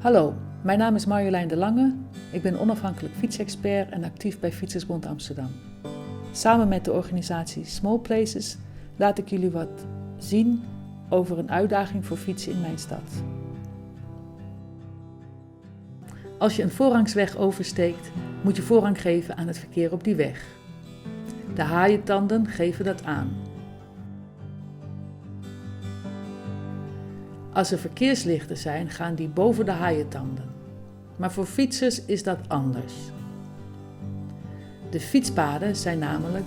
Hallo, mijn naam is Marjolein de Lange. Ik ben onafhankelijk fietsexpert en actief bij Fietsersbond Amsterdam. Samen met de organisatie Small Places laat ik jullie wat zien over een uitdaging voor fietsen in mijn stad. Als je een voorrangsweg oversteekt, moet je voorrang geven aan het verkeer op die weg. De haaientanden geven dat aan. Als er verkeerslichten zijn, gaan die boven de haaientanden. Maar voor fietsers is dat anders. De fietspaden zijn namelijk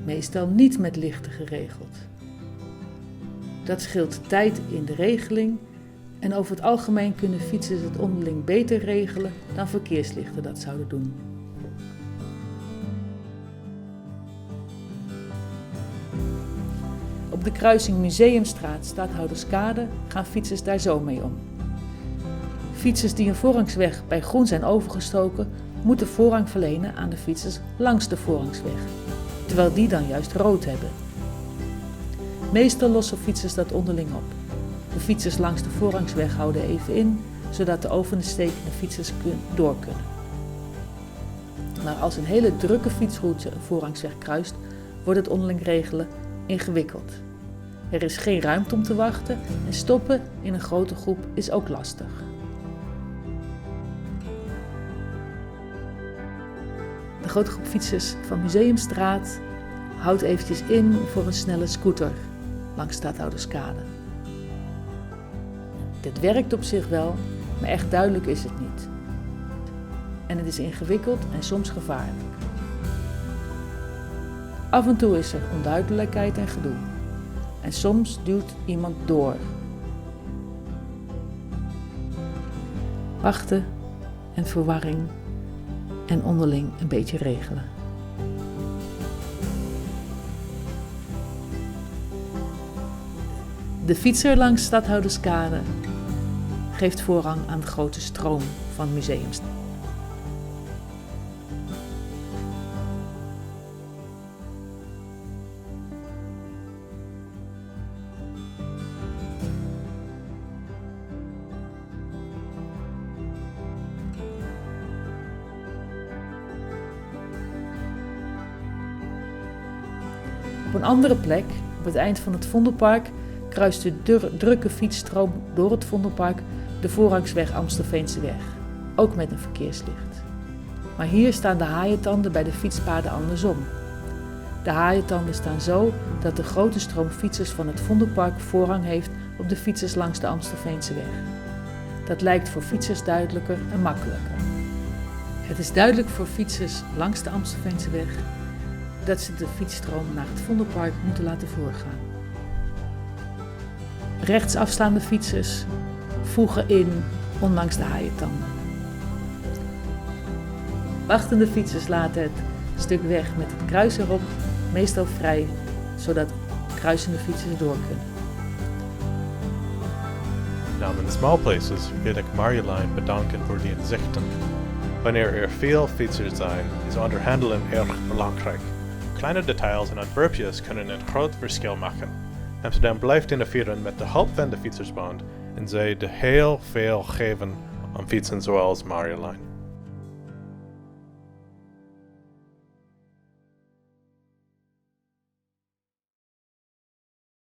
meestal niet met lichten geregeld. Dat scheelt tijd in de regeling en over het algemeen kunnen fietsers het onderling beter regelen dan verkeerslichten dat zouden doen. Op de kruising Museumstraat Stadhouderskade gaan fietsers daar zo mee om. Fietsers die een voorrangsweg bij groen zijn overgestoken, moeten voorrang verlenen aan de fietsers langs de voorrangsweg, terwijl die dan juist rood hebben. Meestal lossen fietsers dat onderling op. De fietsers langs de voorrangsweg houden even in, zodat de overstekende fietsers door kunnen. Maar als een hele drukke fietsroute een voorrangsweg kruist, wordt het onderling regelen ingewikkeld. Er is geen ruimte om te wachten en stoppen in een grote groep is ook lastig. De grote groep fietsers van Museumstraat houdt eventjes in voor een snelle scooter langs Stadhouderskade. Dit werkt op zich wel, maar echt duidelijk is het niet. En het is ingewikkeld en soms gevaarlijk. Af en toe is er onduidelijkheid en gedoe. En soms duwt iemand door. Wachten en verwarring en onderling een beetje regelen. De fietser langs Stadhouderskade geeft voorrang aan de grote stroom van Museumstraat. Op een andere plek, op het eind van het Vondelpark, kruist de drukke fietsstroom door het Vondelpark de voorrangsweg Amstelveenseweg, ook met een verkeerslicht. Maar hier staan de haaientanden bij de fietspaden andersom. De haaientanden staan zo dat de grote stroom fietsers van het Vondelpark voorrang heeft op de fietsers langs de Amstelveenseweg. Dat lijkt voor fietsers duidelijker en makkelijker. Het is duidelijk voor fietsers langs de Amstelveenseweg dat ze de fietsstroom naar het Vondelpark moeten laten voorgaan. Rechtsafstaande fietsers voegen in ondanks de haaientanden. Wachtende fietsers laten het stuk weg met het kruis erop meestal vrij, zodat kruisende fietsers door kunnen. Namens Small Places wil ik Marjolein bedanken voor die inzichten. Wanneer er veel fietsers zijn, is onderhandelen erg belangrijk. Kleine details en ontwerpjes kunnen een groot verschil maken. Amsterdam blijft innoveren met de hulp van de Fietsersbond en zij de heel veel geven om fietsen zoals Marjolein.